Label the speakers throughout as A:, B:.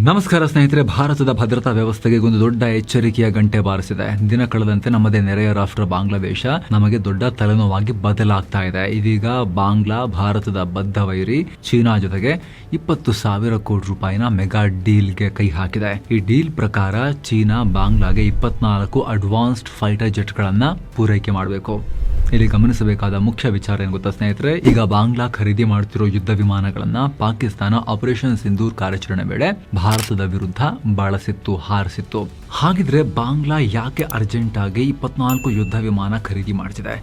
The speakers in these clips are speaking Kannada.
A: ನಮಸ್ಕಾರ ಸ್ನೇಹಿತರೆ, ಭಾರತದ ಭದ್ರತಾ ವ್ಯವಸ್ಥೆಗೆ ಒಂದು ದೊಡ್ಡ ಎಚ್ಚರಿಕೆಯ ಗಂಟೆ ಬಾರಿಸಿದೆ. ದಿನ ಕಳೆದಂತೆ ನಮ್ಮದೇ ನೆರೆಯ ರಾಷ್ಟ್ರ ಬಾಂಗ್ಲಾದೇಶ ನಮಗೆ ದೊಡ್ಡ ತಲೆನೋವಾಗಿ ಬದಲಾಗ್ತಾ ಇದೆ. ಇದೀಗ ಬಾಂಗ್ಲಾ ಭಾರತದ ಬದ್ಧ ವೈರಿ ಚೀನಾ ಜೊತೆಗೆ 20,000 ಕೋಟಿ ರೂಪಾಯಿನ ಮೆಗಾ ಡೀಲ್ಗೆ ಕೈ ಹಾಕಿದೆ. ಈ ಡೀಲ್ ಪ್ರಕಾರ ಚೀನಾ ಬಾಂಗ್ಲಾಗೆ 24 ಅಡ್ವಾನ್ಸ್ಡ್ ಫೈಟರ್ ಜೆಟ್ಗಳನ್ನ ಪೂರೈಕೆ ಮಾಡಬೇಕು. ಇಲ್ಲಿ ಗಮನಿಸಬೇಕಾದ ಮುಖ್ಯ ವಿಚಾರ ಏನು ಗೊತ್ತಾ ಸ್ನೇಹಿತರೆ, ಈಗ ಬಾಂಗ್ಲಾ ಖರೀದಿ ಮಾಡುತ್ತಿರೋ ಯುದ್ಧ ವಿಮಾನಗಳನ್ನ ಪಾಕಿಸ್ತಾನ ಆಪರೇಷನ್ ಸಿಂಧೂರ್ ಕಾರ್ಯಾಚರಣೆ ವೇಳೆ ಭಾರತದ ವಿರುದ್ಧ ಬಳಸಿತ್ತು, ಹಾರಿಸಿತ್ತು. ಹಾಗಿದ್ರೆ ಬಾಂಗ್ಲಾ ಯಾಕೆ ಅರ್ಜೆಂಟ್ ಆಗಿ 24 ಯುದ್ಧ ವಿಮಾನ ಖರೀದಿ ಮಾಡ್ತಿದೆ?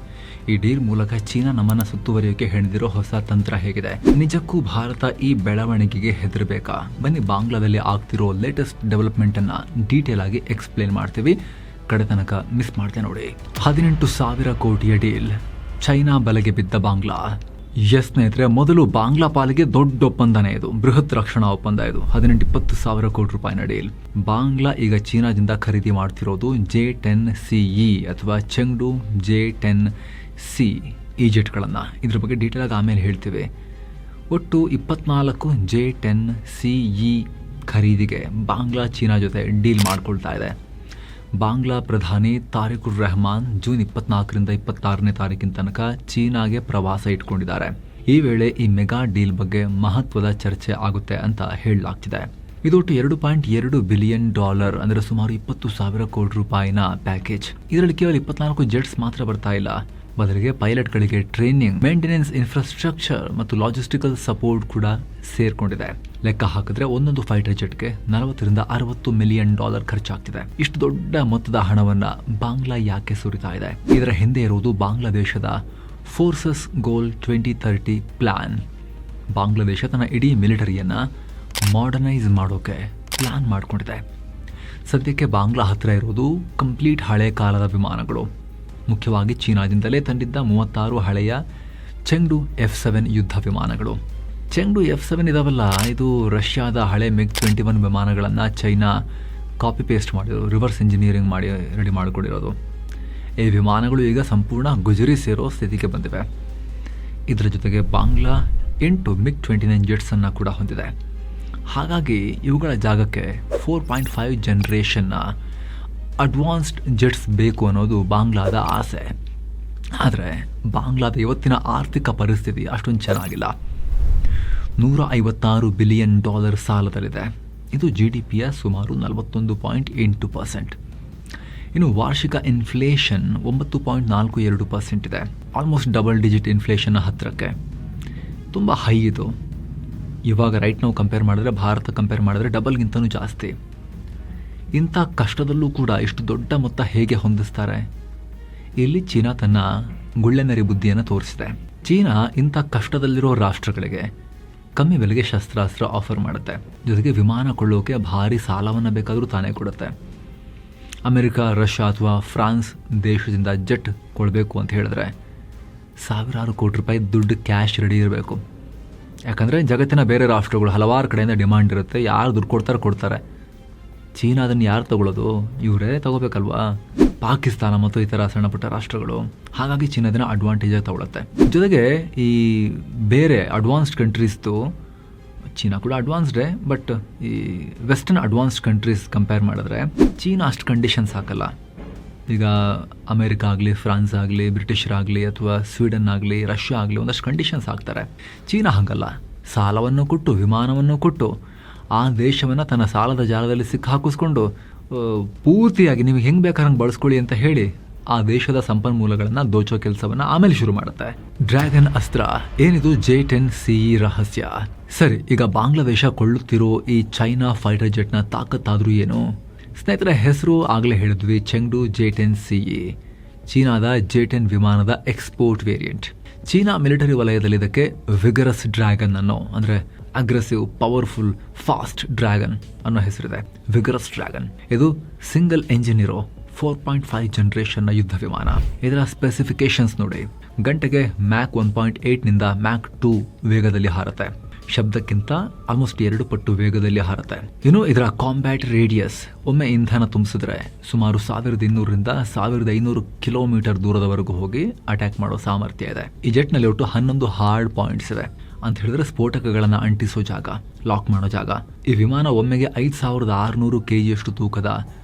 A: ಈ ಡೀಲ್ ಮೂಲಕ ಚೀನಾ ನಮ್ಮನ್ನ ಸುತ್ತುವರಿಯೋಕೆ ಹೆಣೆದಿರೋ ಹೊಸ ತಂತ್ರ ಹೇಗಿದೆ? ನಿಜಕ್ಕೂ ಭಾರತ ಈ ಬೆಳವಣಿಗೆಗೆ ಹೆದರಬೇಕಾ? ಬನ್ನಿ ಬಾಂಗ್ಲಾದಲ್ಲಿ ಆಗ್ತಿರೋ ಲೇಟೆಸ್ಟ್ ಡೆವಲಪ್ಮೆಂಟ್ ಅನ್ನ ಡೀಟೇಲ್ ಆಗಿ ಎಕ್ಸ್ಪ್ಲೇನ್ ಮಾಡ್ತೀವಿ. ಕಡೆ ತನಕ ಮಿಸ್ ಮಾಡ್ತೆ ನೋಡಿ. 18,000 ಕೋಟಿಯ ಡೀಲ್, ಚೈನಾ ಬಲೆಗೆ ಬಿದ್ದ ಬಾಂಗ್ಲಾ. ಎಸ್ ಸ್ನೇಹಿತರೆ, ಮೊದಲು ಬಾಂಗ್ಲಾ ಪಾಲಿಗೆ ದೊಡ್ಡ ಒಪ್ಪಂದನೇ ಇದು, ಬೃಹತ್ ರಕ್ಷಣಾ ಒಪ್ಪಂದ ಇದು. 18-20,000 ಕೋಟಿ ರೂಪಾಯಿನ ಡೀಲ್. ಬಾಂಗ್ಲಾ ಈಗ ಚೀನಾದಿಂದ ಖರೀದಿ ಮಾಡ್ತಿರೋದು J-10CE ಅಥವಾ ಚೆಂಗ್ಡು J-10C ಈ ಜೆಟ್ಗಳನ್ನ. ಇದ್ರ ಬಗ್ಗೆ ಡೀಟೇಲ್ ಆಗಿ ಆಮೇಲೆ ಹೇಳ್ತೀವಿ. ಒಟ್ಟು 24 J-10CE ಖರೀದಿಗೆ ಬಾಂಗ್ಲಾ ಚೀನಾ ಜೊತೆ ಡೀಲ್ ಮಾಡ್ಕೊಳ್ತಾ ಇದೆ. ಬಾಂಗ್ಲಾ ಪ್ರಧಾನಿ ತಾರಿಕುರ್ ರೆಹಮಾನ್ ಜೂನ್ 24ರಿಂದ 26ನೇ ತಾರೀಕಿನ ತನಕ ಚೀನಾಗೆ ಪ್ರವಾಸ ಇಟ್ಕೊಂಡಿದ್ದಾರೆ. ಈ ವೇಳೆ ಈ ಮೆಗಾ ಡೀಲ್ ಬಗ್ಗೆ ಮಹತ್ವದ ಚರ್ಚೆ ಆಗುತ್ತೆ ಅಂತ ಹೇಳಲಾಗ್ತಿದೆ. ಇದೊಟ್ಟು $2.2 ಬಿಲಿಯನ್ ಅಂದರೆ ಸುಮಾರು 20,000 ಕೋಟಿ ರೂಪಾಯಿನ ಪ್ಯಾಕೇಜ್. ಇದರಲ್ಲಿ ಕೇವಲ 24 ಜೆಟ್ಸ್ ಮಾತ್ರ ಬರ್ತಾ ಇಲ್ಲ, ಬದಲಿಗೆ ಪೈಲಟ್ಗಳಿಗೆ ಟ್ರೈನಿಂಗ್, ಮೇಂಟೆನೆನ್ಸ್, ಇನ್ಫ್ರಾಸ್ಟ್ರಕ್ಚರ್ ಮತ್ತು ಲಾಜಿಸ್ಟಿಕಲ್ ಸಪೋರ್ಟ್ ಕೂಡ ಸೇರ್ಕೊಂಡಿದೆ. ಲೆಕ್ಕ ಹಾಕಿದ್ರೆ ಒಂದೊಂದು ಫೈಟರ್ ಜೆಟ್ಗೆ $40-60 ಮಿಲಿಯನ್ ಖರ್ಚಾಗ್ತಿದೆ. ಇಷ್ಟು ದೊಡ್ಡ ಮೊತ್ತದ ಹಣವನ್ನ ಬಾಂಗ್ಲಾ ಯಾಕೆ ಸುರಿತಾ ಇದೆ? ಇದರ ಹಿಂದೆ ಇರುವುದು ಬಾಂಗ್ಲಾದೇಶದ ಫೋರ್ಸಸ್ ಗೋಲ್ 2030 ಪ್ಲಾನ್. ಬಾಂಗ್ಲಾದೇಶ ತನ್ನ ಇಡೀ ಮಿಲಿಟರಿಯನ್ನ ಮಾಡರ್ನೈಸ್ ಮಾಡೋಕೆ ಪ್ಲಾನ್ ಮಾಡ್ಕೊಂಡಿದೆ. ಸದ್ಯಕ್ಕೆ ಬಾಂಗ್ಲಾ ಹತ್ರ ಇರೋದು ಕಂಪ್ಲೀಟ್ ಹಳೆ ಕಾಲದ ವಿಮಾನಗಳು, ಮುಖ್ಯವಾಗಿ ಚೀನಾದಿಂದಲೇ ತಂದಿದ್ದ 36 ಹಳೆಯ ಚೆಂಗ್ಡು F-7 ಯುದ್ಧ ವಿಮಾನಗಳು. ಚೆಂಗ್ಡು F-7 ಇದಾವಲ್ಲ, ಇದು ರಷ್ಯಾದ ಹಳೆ MiG-21 ವಿಮಾನಗಳನ್ನು ಚೈನಾ ಕಾಪಿ ಪೇಸ್ಟ್ ಮಾಡಿರೋದು, ರಿವರ್ಸ್ ಇಂಜಿನಿಯರಿಂಗ್ ಮಾಡಿ ರೆಡಿ ಮಾಡಿಕೊಂಡಿರೋದು. ಈ ವಿಮಾನಗಳು ಈಗ ಸಂಪೂರ್ಣ ಗುಜರಿ ಸೇರೋ ಸ್ಥಿತಿಗೆ ಬಂದಿವೆ. ಇದರ ಜೊತೆಗೆ ಬಾಂಗ್ಲಾ 8 MiG-29 ಜೆಟ್ಸನ್ನು ಕೂಡ ಹೊಂದಿದೆ. ಹಾಗಾಗಿ ಇವುಗಳ ಜಾಗಕ್ಕೆ 4.5 ಜನರೇಷನ್ನ ಅಡ್ವಾನ್ಸ್ಡ್ ಜೆಟ್ಸ್ ಬೇಕು ಅನ್ನೋದು ಬಾಂಗ್ಲಾದ ಆಸೆ. ಆದರೆ ಬಾಂಗ್ಲಾದ ಇವತ್ತಿನ ಆರ್ಥಿಕ ಪರಿಸ್ಥಿತಿ ಅಷ್ಟೊಂದು ಚೆನ್ನಾಗಿಲ್ಲ. $156 ಬಿಲಿಯನ್ ಸಾಲದಲ್ಲಿದೆ. ಇದು GDPಯ ಸುಮಾರು 41.8%. ಇನ್ನು ವಾರ್ಷಿಕ ಇನ್ಫ್ಲೇಷನ್ 9.42% ಇದೆ. ಆಲ್ಮೋಸ್ಟ್ ಡಬಲ್ ಡಿಜಿಟ್ ಇನ್ಫ್ಲೇಷನ್ನ ಹತ್ತಿರಕ್ಕೆ, ತುಂಬ ಹೈ ಇದು. ಇವಾಗ ರೈಟ್ ನಾವು ಕಂಪೇರ್ ಮಾಡಿದ್ರೆ, ಭಾರತ ಕಂಪೇರ್ ಮಾಡಿದ್ರೆ ಡಬಲ್ಗಿಂತನೂ ಜಾಸ್ತಿ. ಇಂಥ ಕಷ್ಟದಲ್ಲೂ ಕೂಡ ಇಷ್ಟು ದೊಡ್ಡ ಮೊತ್ತ ಹೇಗೆ ಹೊಂದಿಸ್ತಾರೆ? ಇಲ್ಲಿ ಚೀನಾ ತನ್ನ ಗುಳ್ಳೆನರಿ ಬುದ್ಧಿಯನ್ನು ತೋರಿಸಿದೆ. ಚೀನಾ ಇಂಥ ಕಷ್ಟದಲ್ಲಿರೋ ರಾಷ್ಟ್ರಗಳಿಗೆ ಕಮ್ಮಿ ಬೆಲೆಗೆ ಶಸ್ತ್ರಾಸ್ತ್ರ ಆಫರ್ ಮಾಡುತ್ತೆ, ಜೊತೆಗೆ ವಿಮಾನ ಕೊಳ್ಳೋಕೆ ಭಾರಿ ಸಾಲವನ್ನು ಬೇಕಾದರೂ ತಾನೇ ಕೊಡುತ್ತೆ. ಅಮೆರಿಕ, ರಷ್ಯಾ ಅಥವಾ ಫ್ರಾನ್ಸ್ ದೇಶದಿಂದ ಜೆಟ್ ಕೊಡಬೇಕು ಅಂತ ಹೇಳಿದ್ರೆ ಸಾವಿರಾರು ಕೋಟಿ ರೂಪಾಯಿ ದುಡ್ಡು ಕ್ಯಾಶ್ ರೆಡಿ ಇರಬೇಕು. ಯಾಕಂದರೆ ಜಗತ್ತಿನ ಬೇರೆ ರಾಷ್ಟ್ರಗಳು ಹಲವಾರು ಕಡೆಯಿಂದ ಡಿಮಾಂಡ್ ಇರುತ್ತೆ, ಯಾರು ದುಡ್ಡು ಕೊಡ್ತಾರೆ. ಚೀನಾ ಅದನ್ನು ಯಾರು ತಗೊಳ್ಳೋದು? ಇವರೇ ತಗೋಬೇಕಲ್ವಾ, ಪಾಕಿಸ್ತಾನ ಮತ್ತು ಇತರ ಸಣ್ಣ ಪುಟ್ಟ ರಾಷ್ಟ್ರಗಳು. ಹಾಗಾಗಿ ಚೀನಾ ಅದನ್ನು ಅಡ್ವಾಂಟೇಜಾಗಿ ತಗೊಳುತ್ತೆ. ಜೊತೆಗೆ ಈ ಬೇರೆ ಅಡ್ವಾನ್ಸ್ಡ್ ಕಂಟ್ರೀಸ್ದು, ಚೀನಾ ಕೂಡ ಅಡ್ವಾನ್ಸ್ಡೇ, ಬಟ್ ಈ ವೆಸ್ಟರ್ನ್ ಅಡ್ವಾನ್ಸ್ಡ್ ಕಂಟ್ರೀಸ್ ಕಂಪೇರ್ ಮಾಡಿದ್ರೆ ಚೀನಾ ಅಷ್ಟು ಕಂಡೀಷನ್ಸ್ ಹಾಕಲ್ಲ. ಈಗ ಅಮೆರಿಕ ಆಗಲಿ, ಫ್ರಾನ್ಸ್ ಆಗಲಿ, ಬ್ರಿಟಿಷರಾಗಲಿ ಅಥವಾ ಸ್ವೀಡನ್ ಆಗಲಿ, ರಷ್ಯಾ ಆಗಲಿ ಒಂದಷ್ಟು ಕಂಡೀಷನ್ಸ್ ಹಾಕ್ತಾರೆ. ಚೀನಾ ಹಾಗಲ್ಲ, ಸಾಲವನ್ನು ಕೊಟ್ಟು, ವಿಮಾನವನ್ನು ಕೊಟ್ಟು ಆ ದೇಶವನ್ನು ತನ್ನ ಸಾಲದ ಜಾಲದಲ್ಲಿ ಸಿಕ್ಕಾಕಿಸ್ಕೊಂಡು ಪೂರ್ತಿಯಾಗಿ ನೀವು ಹೆಂಗೆ ಬೇಕಾದಂಗೆ ಬಳಸ್ಕೊಳ್ಳಿ ಅಂತ ಹೇಳಿ ಆ ದೇಶದ ಸಂಪನ್ಮೂಲಗಳನ್ನು ದೋಚೋ ಕೆಲಸವನ್ನು ಆಮೇಲೆ ಶುರು ಮಾಡುತ್ತೆ. ಡ್ರ್ಯಾಗನ್ ಅಸ್ತ್ರ ಏನಿದು? J-10CE ರಹಸ್ಯ. ಸರಿ, ಈಗ ಬಾಂಗ್ಲಾದೇಶ ಕೊಳ್ಳುತ್ತಿರೋ ಈ ಚೈನಾ ಫೈಟರ್ ಜೆಟ್ನ ತಾಕತ್ತಾದ್ರೂ ಏನು? ಸ್ನೇಹಿತರೆ, ಹೆಸರು ಆಗಲೇ ಹೇಳಿದ್ವಿ, ಚೆಂಗ್ಡು J-10CE, ಚೀನಾದ J-10 ವಿಮಾನದ ಎಕ್ಸ್ಪೋರ್ಟ್ ವೇರಿಯಂಟ್. ಚೀನಾ ಮಿಲಿಟರಿ ವಲಯದಲ್ಲಿ ಇದಕ್ಕೆ ವಿಗರಸ್ ಡ್ರ್ಯಾಗನ್ ಅನ್ನೋ, ಅಂದರೆ ಅಗ್ರೆಸಿವ್, ಪವರ್ಫುಲ್, ಫಾಸ್ಟ್ ಡ್ರ್ಯಾಗನ್ ಅನ್ನೋ ಹೆಸರಿದೆ. ವಿಗರಸ್ ಡ್ರ್ಯಾಗನ್ ಇದು ಸಿಂಗಲ್ ಎಂಜಿನ್ ಇರೋ 4.5 ಜನರೇಷನ್ನ ಯುದ್ಧ ವಿಮಾನ. ಇದರ ಸ್ಪೆಸಿಫಿಕೇಶನ್ಸ್ ನೋಡಿ, ಗಂಟೆಗೆ ಮ್ಯಾಕ್ 1.8ನಿಂದ ಮ್ಯಾಕ್ 2 ವೇಗದಲ್ಲಿ ಹಾರುತ್ತೆ. ಶಬ್ದಕ್ಕಿಂತ ಆಲ್ಮೋಸ್ಟ್ 2 ಪಟ್ಟು ವೇಗದಲ್ಲಿ ಹಾರುತ್ತೆ. ಇನ್ನು ಇದರ ಕಾಂಬ್ಯಾಟ್ ರೇಡಿಯಸ್, ಒಮ್ಮೆ ಇಂಧನ ತುಂಬಿಸಿದ್ರೆ ಸುಮಾರು 1200ರಿಂದ 1500 ಕಿಲೋಮೀಟರ್ ದೂರದವರೆಗೂ ಹೋಗಿ ಅಟ್ಯಾಕ್ ಮಾಡೋ ಸಾಮರ್ಥ್ಯ ಇದೆ. ಈ ಜೆಟ್ನಲ್ಲಿ ಒಟ್ಟು 11 ಹಾರ್ಡ್ ಪಾಯಿಂಟ್ಸ್ ಇವೆ. ಅಂತ ಹೇಳಿದ್ರೆ ಸ್ಫೋಟಕಗಳನ್ನು ಅಂಟಿಸೋ ಜಾಗ, ಲಾಕ್ ಮಾಡೋ ಜಾಗ. ಈ ವಿಮಾನ ಒಮ್ಮೆಗೆ 5600 kg ತೂಕದ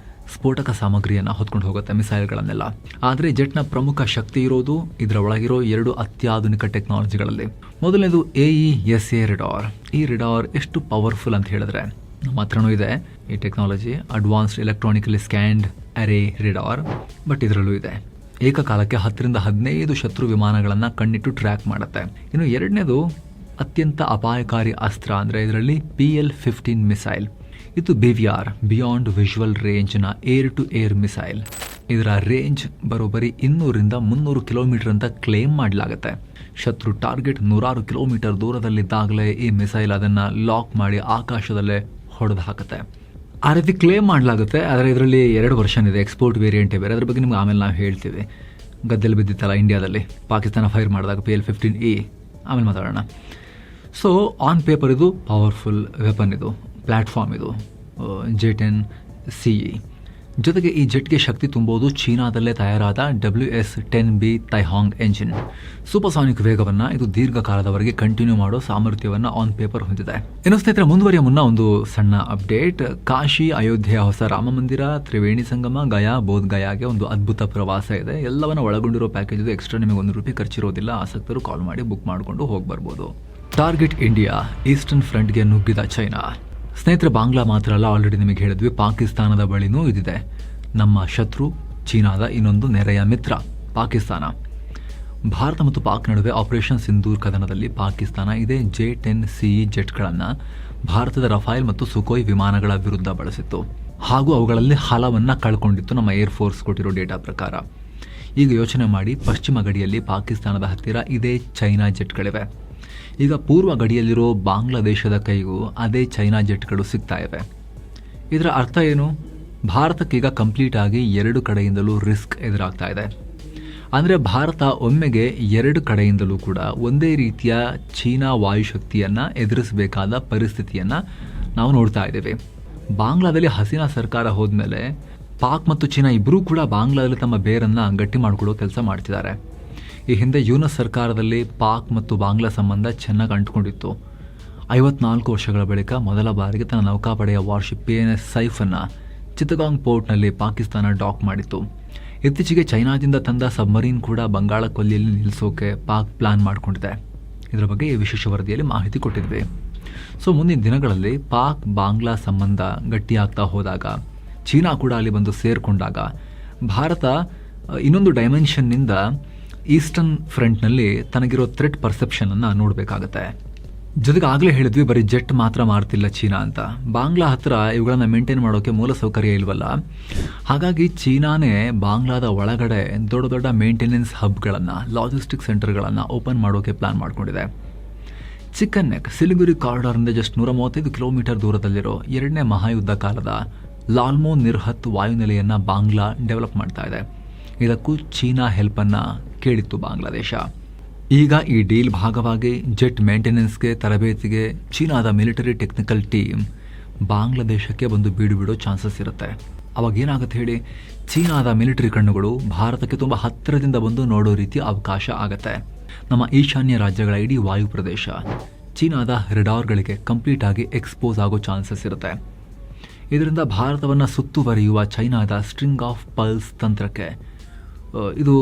A: ಸ್ಫೋಟಕ ಸಾಮಗ್ರಿಯನ್ನು ಹೊತ್ಕೊಂಡು ಹೋಗುತ್ತೆ, ಮಿಸೈಲ್ಗಳನ್ನೆಲ್ಲ. ಆದರೆ ಜೆಟ್ನ ಪ್ರಮುಖ ಶಕ್ತಿ ಇರೋದು ಇದರ ಒಳಗಿರೋ 2 ಅತ್ಯಾಧುನಿಕ ಟೆಕ್ನಾಲಜಿಗಳಲ್ಲಿ. ಮೊದಲನೇದು AESA ರಿಡಾರ್. ಈ ರಿಡಾರ್ ಎಷ್ಟು ಪವರ್ಫುಲ್ ಅಂತ ಹೇಳಿದ್ರೆ, ನಮ್ಮ ಹತ್ರನೂ ಇದೆ ಈ technology, advanced electronically scanned array radar. But ಇದರಲ್ಲೂ ಇದೆ ಏಕಕಾಲಕ್ಕೆ 10 ರಿಂದ 15 ಶತ್ರು ವಿಮಾನಗಳನ್ನು ಕಣ್ಣಿಟ್ಟು ಟ್ರ್ಯಾಕ್ ಮಾಡುತ್ತೆ. ಇನ್ನು ಎರಡನೇದು ಅತ್ಯಂತ ಅಪಾಯಕಾರಿ ಅಸ್ತ್ರ ಅಂದರೆ ಇದರಲ್ಲಿ PL-15 ಮಿಸೈಲ್. ಇದು BVR, ಬಿಯಾಂಡ್ ವಿಜುವಲ್ ರೇಂಜ್ನ ಏರ್ ಟು ಏರ್ ಮಿಸೈಲ್. ಇದರ ರೇಂಜ್ ಬರೋಬ್ಬರಿ 200 ರಿಂದ 300 ಕಿಲೋಮೀಟರ್ ಅಂತ ಕ್ಲೇಮ್ ಮಾಡಲಾಗುತ್ತೆ. ಶತ್ರು ಟಾರ್ಗೆಟ್ 100 ಕಿಲೋಮೀಟರ್ ದೂರದಲ್ಲಿದ್ದಾಗಲೇ ಈ ಮಿಸೈಲ್ ಅದನ್ನು ಲಾಕ್ ಮಾಡಿ ಆಕಾಶದಲ್ಲೇ ಹೊಡೆದು ಹಾಕುತ್ತೆ. ಆ ರೀತಿ ಕ್ಲೇಮ್ ಮಾಡಲಾಗುತ್ತೆ. ಆದರೆ ಇದರಲ್ಲಿ 2 ವರ್ಷನ್ ಇದೆ, ಎಕ್ಸ್ಪೋರ್ಟ್ ವೇರಿಯಂಟೇ ಬೇರೆ. ಅದ್ರ ಬಗ್ಗೆ ನಿಮ್ಗೆ ಆಮೇಲೆ ನಾವು ಹೇಳ್ತೀವಿ. ಗದ್ದೆಲ್ಲಿ ಬಿದ್ದಿತ್ತಲ್ಲ ಇಂಡಿಯಾದಲ್ಲಿ, ಪಾಕಿಸ್ತಾನ ಫೈರ್ ಮಾಡಿದಾಗ PL-15E, ಆಮೇಲೆ ಮಾತಾಡೋಣ. ಸೊ ಆನ್ ಪೇಪರ್ ಇದು ಪವರ್ಫುಲ್ ವೆಪನ್, ಇದು ಪ್ಲ್ಯಾಟ್ಫಾರ್ಮ್, ಇದು J-10CE. ಜೊತೆಗೆ ಈ ಜೆಟ್ಗೆ ಶಕ್ತಿ ತುಂಬೋದು ಚೀನಾದಲ್ಲೇ ತಯಾರಾದ WS-10B ತೈಹಾಂಗ್ ಎಂಜಿನ್. ಸೂಪರ್ಸಾನಿಕ್ ವೇಗವನ್ನು ಇದು ದೀರ್ಘಕಾಲದವರೆಗೆ ಕಂಟಿನ್ಯೂ ಮಾಡೋ ಸಾಮರ್ಥ್ಯವನ್ನು ಆನ್ ಪೇಪರ್ ಹೊಂದಿದೆ. ಇನ್ನು ಸ್ನೇಹಿತರೆ, ಮುಂದುವರಿಯ ಮುನ್ನ ಒಂದು ಸಣ್ಣ ಅಪ್ಡೇಟ್. ಕಾಶಿ, ಅಯೋಧ್ಯೆಯ ಹೊಸ ರಾಮ ಮಂದಿರ, ತ್ರಿವೇಣಿ ಸಂಗಮ, ಗಯಾ, ಬೋಧ್ ಗಯಾಗೆ ಒಂದು ಅದ್ಭುತ ಪ್ರವಾಸ ಇದೆ. ಎಲ್ಲವನ್ನ ಒಳಗೊಂಡಿರೋ ಪ್ಯಾಕೇಜ್ ಇದು. ಎಕ್ಸ್ಟ್ರಾ ನಿಮಗೆ ₹1 ಖರ್ಚಿರೋದಿಲ್ಲ. ಆಸಕ್ತರು ಕಾಲ್ ಮಾಡಿ ಬುಕ್ ಮಾಡಿಕೊಂಡು ಹೋಗಿ ಬರ್ಬೋದು. ಟಾರ್ಗೆಟ್ ಇಂಡಿಯಾ, ಈಸ್ಟರ್ನ್ ಫ್ರಂಟ್ಗೆ ನುಗ್ಗಿದ ಚೈನಾ. ಸ್ನೇಹಿತರೆ, ಬಾಂಗ್ಲಾ ಮಾತ್ರ ಅಲ್ಲ, ಆಲ್ರೆಡಿ ನಿಮಗೆ ಹೇಳಿದ್ವಿ, ಪಾಕಿಸ್ತಾನದ ಬಳಿನೂ ಇದಿದೆ. ನಮ್ಮ ಶತ್ರು ಚೀನಾದ ಇನ್ನೊಂದು ನೆರೆಯ ಮಿತ್ರ ಪಾಕಿಸ್ತಾನ. ಭಾರತ ಮತ್ತು ಪಾಕ್ ನಡುವೆ ಆಪರೇಷನ್ ಸಿಂಧೂರ್ ಕದನದಲ್ಲಿ ಪಾಕಿಸ್ತಾನ ಇದೇ J-10CE ಜೆಟ್ಗಳನ್ನು ಭಾರತದ ರಫೈಲ್ ಮತ್ತು ಸುಖೋಯ್ ವಿಮಾನಗಳ ವಿರುದ್ಧ ಬಳಸಿತ್ತು. ಹಾಗೂ ಅವುಗಳಲ್ಲಿ ಹಲವನ್ನು ಕಳ್ಕೊಂಡಿತ್ತು, ನಮ್ಮ ಏರ್ಫೋರ್ಸ್ ಕೊಟ್ಟಿರೋ ಡೇಟಾ ಪ್ರಕಾರ. ಈಗ ಯೋಚನೆ ಮಾಡಿ, ಪಶ್ಚಿಮ ಗಡಿಯಲ್ಲಿ ಪಾಕಿಸ್ತಾನದ ಹತ್ತಿರ ಇದೇ ಚೈನಾ ಜೆಟ್ಗಳಿವೆ. ಈಗ ಪೂರ್ವ ಗಡಿಯಲ್ಲಿರೋ ಬಾಂಗ್ಲಾದೇಶದ ಕೈಗೂ ಅದೇ ಚೈನಾ ಜೆಟ್ಗಳು ಸಿಗ್ತಾ ಇವೆ. ಇದರ ಅರ್ಥ ಏನು? ಭಾರತಕ್ಕೀಗ ಕಂಪ್ಲೀಟ್ ಆಗಿ 2 ಕಡೆಯಿಂದಲೂ ರಿಸ್ಕ್ ಎದುರಾಗ್ತಾ ಇದೆ. ಅಂದರೆ ಭಾರತ ಒಮ್ಮೆಗೆ 2 ಕಡೆಯಿಂದಲೂ ಕೂಡ ಒಂದೇ ರೀತಿಯ ಚೀನಾ ವಾಯುಶಕ್ತಿಯನ್ನು ಎದುರಿಸಬೇಕಾದ ಪರಿಸ್ಥಿತಿಯನ್ನು ನಾವು ನೋಡ್ತಾ ಇದ್ದೇವೆ. ಬಾಂಗ್ಲಾದಲ್ಲಿ ಹಸೀನಾ ಸರ್ಕಾರ ಹೋದ್ಮೇಲೆ ಪಾಕ್ ಮತ್ತು ಚೀನಾ ಇಬ್ಬರೂ ಕೂಡ ಬಾಂಗ್ಲಾದಲ್ಲಿ ತಮ್ಮ ಬೇರನ್ನು ಗಟ್ಟಿ ಮಾಡಿಕೊಳ್ಳೋ ಕೆಲಸ ಮಾಡ್ತಿದ್ದಾರೆ. ಈ ಹಿಂದೆ ಯೂನಸ್ ಸರ್ಕಾರದಲ್ಲಿ ಪಾಕ್ ಮತ್ತು ಬಾಂಗ್ಲಾ ಸಂಬಂಧ ಚೆನ್ನಾಗಿ ಅಂಟ್ಕೊಂಡಿತ್ತು. 54 ವರ್ಷಗಳ ಬಳಿಕ ಮೊದಲ ಬಾರಿಗೆ ತನ್ನ ನೌಕಾಪಡೆಯ ವಾರ್ಶಿಪ್ PNS ಸೈಫನ್ನು ಚಿತ್ತಗಾಂಗ್ ಪೋರ್ಟ್ನಲ್ಲಿ ಪಾಕಿಸ್ತಾನ ಡಾಕ್ ಮಾಡಿತ್ತು. ಇತ್ತೀಚೆಗೆ ಚೈನಾದಿಂದ ತಂದ ಸಬ್ಮರೀನ್ ಕೂಡ ಬಂಗಾಳ ಕೊಲ್ಲಿಯಲ್ಲಿ ನಿಲ್ಲಿಸೋಕೆ ಪಾಕ್ ಪ್ಲಾನ್ ಮಾಡಿಕೊಂಡಿದೆ. ಇದರ ಬಗ್ಗೆ ಈ ವಿಶೇಷ ವರದಿಯಲ್ಲಿ ಮಾಹಿತಿ ಕೊಟ್ಟಿದ್ವಿ. ಸೊ ಮುಂದಿನ ದಿನಗಳಲ್ಲಿ ಪಾಕ್ ಬಾಂಗ್ಲಾ ಸಂಬಂಧ ಗಟ್ಟಿಯಾಗ್ತಾ ಹೋದಾಗ, ಚೀನಾ ಕೂಡ ಅಲ್ಲಿ ಬಂದು ಸೇರಿಕೊಂಡಾಗ ಭಾರತ ಇನ್ನೊಂದು ಡೈಮೆನ್ಷನ್ನಿಂದ ಈಸ್ಟರ್ನ್ ಫ್ರಂಟ್ನಲ್ಲಿ ತನಗಿರೋ ಥ್ರೆಟ್ ಪರ್ಸೆಪ್ಷನನ್ನು ನೋಡಬೇಕಾಗತ್ತೆ. ಜೊತೆಗೆ ಆಗಲೇ ಹೇಳಿದ್ವಿ, ಬರೀ ಜೆಟ್ ಮಾತ್ರ ಮಾರ್ತಿಲ್ಲ ಚೀನಾ ಅಂತ. ಬಾಂಗ್ಲಾ ಹತ್ರ ಇವುಗಳನ್ನು ಮೇಂಟೈನ್ ಮಾಡೋಕ್ಕೆ ಮೂಲಸೌಕರ್ಯ ಇಲ್ವಲ್ಲ. ಹಾಗಾಗಿ ಚೀನಾನೇ ಬಾಂಗ್ಲಾದ ಒಳಗಡೆ ದೊಡ್ಡ ದೊಡ್ಡ ಮೇಂಟೆನೆನ್ಸ್ ಹಬ್ಗಳನ್ನು, ಲಾಜಿಸ್ಟಿಕ್ ಸೆಂಟರ್ಗಳನ್ನು ಓಪನ್ ಮಾಡೋಕ್ಕೆ ಪ್ಲಾನ್ ಮಾಡಿಕೊಂಡಿದೆ. ಚಿಕನ್ ನೆಕ್, ಸಿಲಿಗುರಿ ಕಾರಿಡಾರ್ನಿಂದ ಜಸ್ಟ್ 135 ಕಿಲೋಮೀಟರ್ ದೂರದಲ್ಲಿರೋ 2ನೇ ಮಹಾಯುದ್ಧ ಕಾಲದ ಲಾಲ್ಮೋ ನಿರ್ಹತ್ ವಾಯುನೆಲೆಯನ್ನು ಬಾಂಗ್ಲಾ ಡೆವಲಪ್ ಮಾಡ್ತಾ ಇದೆ. ಇದಕ್ಕೂ ಚೀನಾ ಹೆಲ್ಪನ್ನು ಕೇಳಿತ್ತು ಬಾಂಗ್ಲಾದೇಶ. ಈಗ ಈ ಡೀಲ್ ಭಾಗವಾಗಿ ಜೆಟ್ ಮೇಂಟೆನೆನ್ಸ್ಗೆ, ತರಬೇತಿಗೆ ಚೀನಾದ ಮಿಲಿಟರಿ ಟೆಕ್ನಿಕಲ್ ಟೀಮ್ ಬಾಂಗ್ಲಾದೇಶಕ್ಕೆ ಬಂದು ಬಿಡೋ ಚಾನ್ಸಸ್ ಇರುತ್ತೆ. ಅವಾಗ ಏನಾಗುತ್ತೆ ಹೇಳಿ, ಚೀನಾದ ಮಿಲಿಟರಿ ಕಣ್ಣುಗಳು ಭಾರತಕ್ಕೆ ತುಂಬ ಹತ್ತಿರದಿಂದ ಬಂದು ನೋಡೋ ರೀತಿ ಅವಕಾಶ ಆಗುತ್ತೆ. ನಮ್ಮ ಈಶಾನ್ಯ ರಾಜ್ಯಗಳ ಇಡೀ ವಾಯು ಪ್ರದೇಶ ಚೀನಾದ ರೆಡಾರ್ಗಳಿಗೆ ಕಂಪ್ಲೀಟ್ ಆಗಿ ಎಕ್ಸ್ಪೋಸ್ ಆಗೋ ಚಾನ್ಸಸ್ ಇರುತ್ತೆ. ಇದರಿಂದ ಭಾರತವನ್ನು ಸುತ್ತುವರಿಯುವ ಚೈನಾದ ಸ್ಟ್ರಿಂಗ್ ಆಫ್ ಪಲ್ಸ್ ತಂತ್ರಕ್ಕೆ ಇದು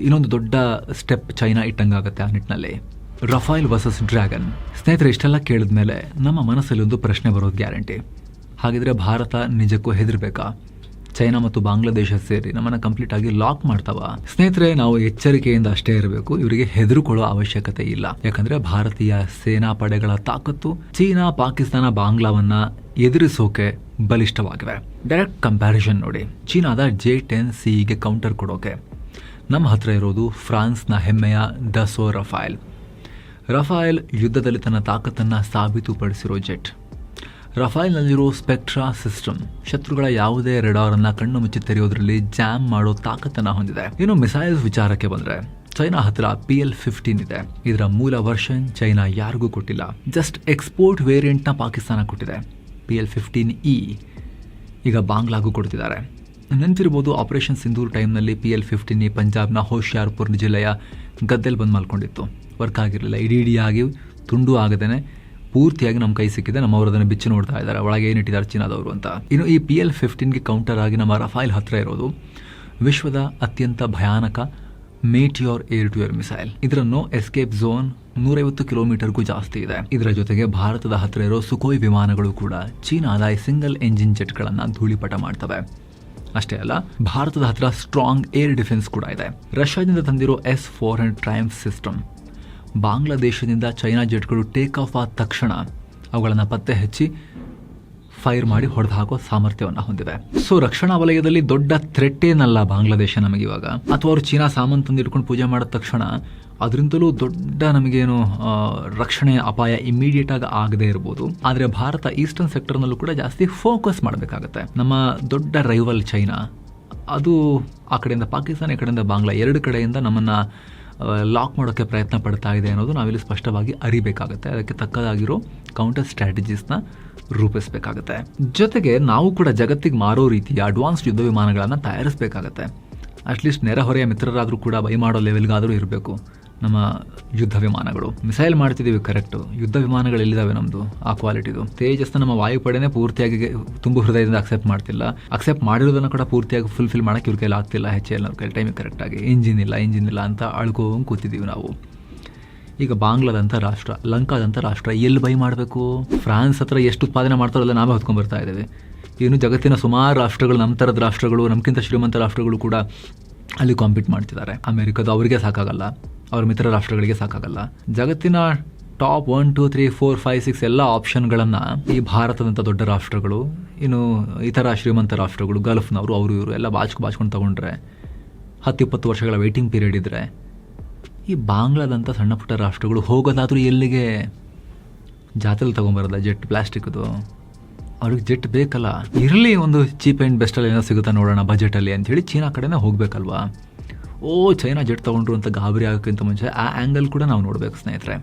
A: ಇನ್ನೊಂದು ದೊಡ್ಡ ಸ್ಟೆಪ್ ಚೈನಾ ಇಟ್ಟಂಗಾಗುತ್ತೆ. ಆ ನಿಟ್ಟಿನಲ್ಲಿ ರಫೈಲ್ ವರ್ಸಸ್ ಡ್ರ್ಯಾಗನ್. ಸ್ನೇಹಿತರೆ, ಇಷ್ಟೆಲ್ಲ ಕೇಳಿದ ಮೇಲೆ ನಮ್ಮ ಮನಸ್ಸಲ್ಲಿ ಒಂದು ಪ್ರಶ್ನೆ ಬರೋದು ಗ್ಯಾರಂಟಿ. ಹಾಗಿದ್ರೆ ಭಾರತ ನಿಜಕ್ಕೂ ಹೆದರ್ಬೇಕಾ? ಚೈನಾ ಮತ್ತು ಬಾಂಗ್ಲಾದೇಶ ಸೇರಿ ನಮ್ಮನ್ನು ಕಂಪ್ಲೀಟ್ ಆಗಿ ಲಾಕ್ ಮಾಡ್ತಾವ? ಸ್ನೇಹಿತರೆ, ನಾವು ಎಚ್ಚರಿಕೆಯಿಂದ ಅಷ್ಟೇ ಇರಬೇಕು. ಇವರಿಗೆ ಹೆದರುಕೊಳ್ಳೋ ಅವಶ್ಯಕತೆ ಇಲ್ಲ. ಯಾಕಂದ್ರೆ ಭಾರತೀಯ ಸೇನಾ ಪಡೆಗಳ ತಾಕತ್ತು ಚೀನಾ, ಪಾಕಿಸ್ತಾನ, ಬಾಂಗ್ಲಾವನ್ನ ಎದುರಿಸೋಕೆ ಬಲಿಷ್ಠವಾಗಿವೆ. ಡೈರೆಕ್ಟ್ ಕಂಪ್ಯಾರಿಸನ್ ನೋಡಿ. ಚೀನಾದ J-10CEಗೆ ಕೌಂಟರ್ ಕೊಡೋಕೆ ನಮ್ಮ ಹತ್ರ ಇರೋದು ಫ್ರಾನ್ಸ್ನ ಹೆಮ್ಮೆಯ ಡಸೋ ರಫೈಲ್. ರಫೈಲ್ ಯುದ್ಧದಲ್ಲಿ ತನ್ನ ತಾಕತ್ತನ್ನು ಸಾಬೀತುಪಡಿಸಿರೋ ಜೆಟ್. ರಫೈಲ್ನಲ್ಲಿರೋ ಸ್ಪೆಕ್ಟ್ರಾ ಸಿಸ್ಟಮ್ ಶತ್ರುಗಳ ಯಾವುದೇ ರೆಡಾರನ್ನು ಕಣ್ಣು ಮುಚ್ಚಿ ತೆರೆಯೋದ್ರಲ್ಲಿ ಜಾಮ್ ಮಾಡೋ ತಾಕತ್ತನ್ನು ಹೊಂದಿದೆ. ಇನ್ನು ಮಿಸೈಲ್ಸ್ ವಿಚಾರಕ್ಕೆ ಬಂದರೆ, ಚೈನಾ ಹತ್ರ PL-15 ಇದೆ. ಇದರ ಮೂಲ ವರ್ಷನ್ ಚೈನಾ ಯಾರಿಗೂ ಕೊಟ್ಟಿಲ್ಲ. ಜಸ್ಟ್ ಎಕ್ಸ್ಪೋರ್ಟ್ ವೇರಿಯಂಟ್ನ ಪಾಕಿಸ್ತಾನ ಕೊಟ್ಟಿದೆ. PL-15E ಈಗ ಬಾಂಗ್ಲಾಗೂ ಕೊಡ್ತಿದ್ದಾರೆ. ನೆನಪಿರ್ಬೋದು, ಆಪರೇಷನ್ ಸಿಂಧೂರ್ ಟೈಮ್ನಲ್ಲಿ PL-15E ಪಂಜಾಬ್ನ ಹೋಶಿಯಾರ್ಪುರ್ ಜಿಲ್ಲೆಯ ಗದ್ದೆಲ್ ಬಂದು ಮಲ್ಕೊಂಡಿತ್ತು. ವರ್ಕ್ ಆಗಿರಲಿಲ್ಲ. ಇಡೀ ಆಗಿ ತುಂಡು ಆಗದೇನೆ ಪೂರ್ತಿಯಾಗಿ ನಮ್ಮ ಕೈ ಸಿಕ್ಕಿದೆ. ನಮ್ಮವರು ಅದನ್ನು ಬಿಚ್ಚಿ ನೋಡ್ತಾ ಇದ್ದಾರೆ ಒಳಗೆ ಏನಿಟ್ಟಿದ್ದಾರೆ ಚೀನಾದವರು ಅಂತ. ಇನ್ನು ಈ PL-15ಗೆ ಕೌಂಟರ್ ಆಗಿ ನಮ್ಮ ರಫೈಲ್ ಹತ್ರ ಇರೋದು ವಿಶ್ವದ ಅತ್ಯಂತ ಭಯಾನಕ Meteor air to air missile. ಇದರನ್ನು ಎಸ್ಕೇಪ್ ಝೋನ್ 150 ಕಿಲೋಮೀಟರ್ಗೂ ಜಾಸ್ತಿ ಇದೆ. ಇದರ ಜೊತೆಗೆ ಭಾರತದ ಹತ್ರ ಇರೋ ಸುಖೋಯ್ ವಿಮಾನಗಳು ಕೂಡ ಚೀನಾದ ಸಿಂಗಲ್ ಎಂಜಿನ್ ಜೆಟ್ಗಳನ್ನು ಧೂಳಿಪಟ ಮಾಡ್ತವೆ. ಅಷ್ಟೇ ಅಲ್ಲ, ಭಾರತದ ಹತ್ರ ಸ್ಟ್ರಾಂಗ್ ಏರ್ ಡಿಫೆನ್ಸ್ ಕೂಡ ಇದೆ. ರಷ್ಯಾದಿಂದ ತಂದಿರೋ S-400 ಟ್ರಯಂಫ್ ಸಿಸ್ಟಮ್ ಬಾಂಗ್ಲಾದೇಶದಿಂದ ಚೈನಾ ಜೆಟ್ಗಳು ಟೇಕ್ ಆಫ್ ಆದ ತಕ್ಷಣ ಅವುಗಳನ್ನು ಪತ್ತೆ ಹಚ್ಚಿ ಫೈರ್ ಮಾಡಿ ಹೊಡೆದು ಹಾಕೋ ಸಾಮರ್ಥ್ಯವನ್ನು ಹೊಂದಿದೆ. ಸೊ ರಕ್ಷಣಾ ವಲಯದಲ್ಲಿ ದೊಡ್ಡ ಥ್ರೆಟ್ ಏನಲ್ಲ ಬಾಂಗ್ಲಾದೇಶ ನಮಗಿವಾಗ. ಅಥವಾ ಅವರು ಚೀನಾ ಸಾಮಾನು ತಂದು ಇಟ್ಕೊಂಡು ಪೂಜೆ ಮಾಡಿದ ತಕ್ಷಣ ಅದರಿಂದಲೂ ದೊಡ್ಡ ನಮಗೇನು ರಕ್ಷಣೆ ಅಪಾಯ ಇಮಿಡಿಯೇಟ್ ಆಗಿ ಆಗದೇ ಇರ್ಬೋದು. ಆದರೆ ಭಾರತ ಈಸ್ಟರ್ನ್ ಸೆಕ್ಟರ್ನಲ್ಲೂ ಕೂಡ ಜಾಸ್ತಿ ಫೋಕಸ್ ಮಾಡಬೇಕಾಗತ್ತೆ. ನಮ್ಮ ದೊಡ್ಡ ರೈವಲ್ ಚೈನಾ ಅದು ಆ ಕಡೆಯಿಂದ ಪಾಕಿಸ್ತಾನ, ಈ ಕಡೆಯಿಂದ ಬಾಂಗ್ಲಾ, ಎರಡು ಕಡೆಯಿಂದ ನಮ್ಮನ್ನು ಲಾಕ್ ಮಾಡೋಕ್ಕೆ ಪ್ರಯತ್ನ ಪಡ್ತಾ ಇದೆ ಅನ್ನೋದು ನಾವಿಲ್ಲಿ ಸ್ಪಷ್ಟವಾಗಿ ಅರಿಬೇಕಾಗುತ್ತೆ. ಅದಕ್ಕೆ ತಕ್ಕದಾಗಿರೋ ಕೌಂಟರ್ ಸ್ಟ್ರಾಟಜೀಸ್ನ ರೂಪಿಸಬೇಕಾಗುತ್ತೆ. ಜೊತೆಗೆ ನಾವು ಕೂಡ ಜಗತ್ತಿಗೆ ಮಾರೋ ರೀತಿಯ ಅಡ್ವಾನ್ಸ್ಡ್ ಯುದ್ಧ ವಿಮಾನಗಳನ್ನು ತಯಾರಿಸಬೇಕಾಗತ್ತೆ. ಅಟ್ಲೀಸ್ಟ್ ನೆರೆಹೊರೆಯ ಮಿತ್ರರಾದರೂ ಕೂಡ ಬೈ ಮಾಡೋ ಲೆವೆಲ್ಗಾದರೂ ಇರಬೇಕು ನಮ್ಮ ಯುದ್ಧ ವಿಮಾನಗಳು. ಮಿಸೈಲ್ ಮಾಡ್ತಿದ್ದೀವಿ ಕರೆಕ್ಟು, ಯುದ್ಧ ವಿಮಾನಗಳು ಎಲ್ಲಿದ್ದಾವೆ ನಮ್ಮದು ಆ ಕ್ವಾಲಿಟಿದು? ತೇಜಸ್ನ ನಮ್ಮ ವಾಯುಪಡೆನೇ ಪೂರ್ತಿಯಾಗಿ ತುಂಬ ಹೃದಯದಿಂದ ಅಕ್ಸೆಪ್ಟ್ ಮಾಡ್ತಿಲ್ಲ. ಅಕ್ಸೆಪ್ಟ್ ಮಾಡಿರೋದನ್ನು ಕೂಡ ಪೂರ್ತಿಯಾಗಿ ಫುಲ್ಫಿಲ್ ಮಾಡೋಕ್ಕೆ ಇವ್ರ ಕೈಲಿ ಆಗ್ತಿಲ್ಲ. HAL ಕೈ ಟೈಮಿಗೆ ಕರೆಕ್ಟಾಗಿ ಇಂಜಿನ್ ಇಲ್ಲ ಅಂತ ಅಳ್ಕೋಂಗೆ ಕೂತಿದ್ದೀವಿ ನಾವು. ಈಗ ಬಾಂಗ್ಲಾದಂಥ ರಾಷ್ಟ್ರ, ಲಂಕಾದಂಥ ರಾಷ್ಟ್ರ ಎಲ್ಲಿ ಬೈ ಮಾಡಬೇಕು? ಫ್ರಾನ್ಸ್ ಹತ್ರ ಎಷ್ಟು ಉತ್ಪಾದನೆ ಮಾಡ್ತಾರಲ್ಲ ನಾವೇ ಹೊತ್ಕೊಂಡು ಬರ್ತಾ ಇದ್ದೇವೆ. ಇನ್ನು ಜಗತ್ತಿನ ಸುಮಾರು ರಾಷ್ಟ್ರಗಳು, ನಮ್ಮ ಥರದ ರಾಷ್ಟ್ರಗಳು, ನಮಗಿಂತ ಶ್ರೀಮಂತ ರಾಷ್ಟ್ರಗಳು ಕೂಡ ಅಲ್ಲಿ ಕಾಂಪೀಟ್ ಮಾಡ್ತಿದ್ದಾರೆ. ಅಮೆರಿಕದ ಅವರಿಗೆ ಸಾಕಾಗಲ್ಲ, ಅವ್ರ ಮಿತ್ರ ರಾಷ್ಟ್ರಗಳಿಗೆ ಸಾಕಾಗಲ್ಲ. ಜಗತ್ತಿನ ಟಾಪ್ 1, 2, 3, 4, 5, 6 ಎಲ್ಲ ಆಪ್ಷನ್ಗಳನ್ನು ಈ ಭಾರತದಂಥ ದೊಡ್ಡ ರಾಷ್ಟ್ರಗಳು, ಇನ್ನು ಇತರ ಶ್ರೀಮಂತ ರಾಷ್ಟ್ರಗಳು, ಗಲ್ಫ್ನವರು, ಅವರು ಇವರು ಎಲ್ಲ ಬಾಚ್ಕೊಂಡು ತಗೊಂಡ್ರೆ 10-20 ವರ್ಷಗಳ ವೇಟಿಂಗ್ ಪೀರಿಯಡ್ ಇದ್ದರೆ ಈ ಬಾಂಗ್ಲಾದಂಥ ಸಣ್ಣ ಪುಟ್ಟ ರಾಷ್ಟ್ರಗಳು ಹೋಗೋದಾದರೂ ಎಲ್ಲಿಗೆ? ಜಾತ್ರೆಲಿ ತೊಗೊಂಬರೋದ ಜೆಟ್, ಪ್ಲಾಸ್ಟಿಕ್ದು? ಅವ್ರಿಗೆ ಜೆಟ್ ಬೇಕಲ್ಲ. ಇರಲಿ, ಒಂದು ಚೀಪ್ ಆ್ಯಂಡ್ ಬೆಸ್ಟಲ್ಲಿ ಏನೋ ಸಿಗುತ್ತಾ ನೋಡೋಣ ಬಜೆಟಲ್ಲಿ ಅಂಥೇಳಿ ಚೀನಾ ಕಡೆನೇ ಹೋಗಬೇಕಲ್ವಾ? ಚೈನಾ ಜೆಟ್ ತೊಗೊಂಡ್ರು ಅಂತ ಗಾಬರಿ ಆಗೋಕ್ಕಿಂತ ಮುಂಚೆ ಆ ಆ್ಯಂಗಲ್ ಕೂಡ ನಾವು ನೋಡಬೇಕು ಸ್ನೇಹಿತರೆ.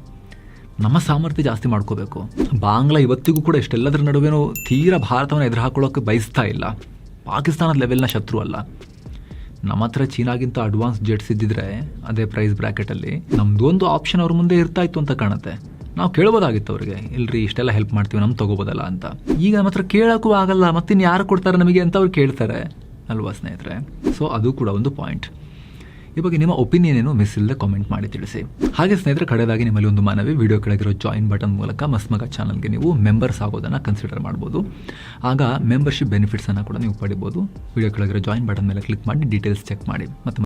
A: ನಮ್ಮ ಸಾಮರ್ಥ್ಯ ಜಾಸ್ತಿ ಮಾಡ್ಕೋಬೇಕು. ಬಾಂಗ್ಲಾ ಇವತ್ತಿಗೂ ಕೂಡ ಇಷ್ಟೆಲ್ಲದರ ನಡುವೆನೂ ತೀರಾ ಭಾರತವನ್ನು ಎದುರು ಹಾಕೊಳ್ಳೋಕ್ಕೆ ಬಯಸ್ತಾ ಇಲ್ಲ. ಪಾಕಿಸ್ತಾನದ ಲೆವೆಲ್ನ ಶತ್ರು ಅಲ್ಲ. ನಮ್ಮ ಹತ್ರ ಚೀನಾಗಿಂತ ಅಡ್ವಾನ್ಸ್ ಜೆಟ್ಸ್ ಇದ್ದಿದ್ರೆ ಅದೇ ಪ್ರೈಸ್ ಬ್ರ್ಯಾಕೆಟಲ್ಲಿ ನಮ್ಮದು ಒಂದು ಆಪ್ಷನ್ ಅವ್ರ ಮುಂದೆ ಇರ್ತಾ ಇತ್ತು ಅಂತ ಕಾಣುತ್ತೆ. ನಾವು ಕೇಳ್ಬೋದಾಗಿತ್ತು ಅವ್ರಿಗೆ, ಇಲ್ರಿ ಇಷ್ಟೆಲ್ಲ ಹೆಲ್ಪ್ ಮಾಡ್ತೀವಿ, ನಮ್ಮ ತೊಗೋಬೋದಲ್ಲ ಅಂತ. ಈಗ ನಮ್ಮ ಹತ್ರ ಕೇಳೋಕ್ಕೂ ಆಗಲ್ಲ, ಮತ್ತಿನ್ನು ಯಾರು ಕೊಡ್ತಾರೆ ನಮಗೆ ಅಂತ ಅವ್ರು ಕೇಳ್ತಾರೆ ಅಲ್ವಾ ಸ್ನೇಹಿತರೆ? ಸೊ ಅದು ಕೂಡ ಒಂದು ಪಾಯಿಂಟ್. ಈ ಬಗ್ಗೆ ನಿಮ್ಮ ಒಪಿನಿಯನ್ ಏನು ಮಿಸ್ ಇಲ್ಲದೆ ಕಾಮೆಂಟ್ ಮಾಡಿ ತಿಳಿಸಿ. ಹಾಗೆ ಸ್ನೇಹಿತರೆ, ಕಡೆಯದಾಗಿ ನಿಮ್ಮಲ್ಲಿ ಒಂದು ಮನವಿ, ವಿಡಿಯೋ ಕೆಳಗಿರೋ ಜಾಯಿನ್ ಬಟನ್ ಮೂಲಕ ಮಸ್ಮಗ ಚಾನಲ್ಗೆ ನೀವು ಮೆಂಬರ್ಸ್ ಆಗೋದನ್ನು ಕನ್ಸಿಡರ್ ಮಾಡ್ಬೋದು. ಆಗ ಮೆಂಬರ್ಶಿಪ್ ಬೆನಿಫಿಟ್ಸನ್ನು ಕೂಡ ನೀವು ಪಡಿಬೋದು. ವಿಡಿಯೋ ಕೆಳಗಿರೋ ಜಾಯಿನ್ ಬಟನ್ ಮೇಲೆ ಕ್ಲಿಕ್ ಮಾಡಿ ಡೀಟೇಲ್ಸ್ ಚೆಕ್ ಮಾಡಿ. ಮತ್ತು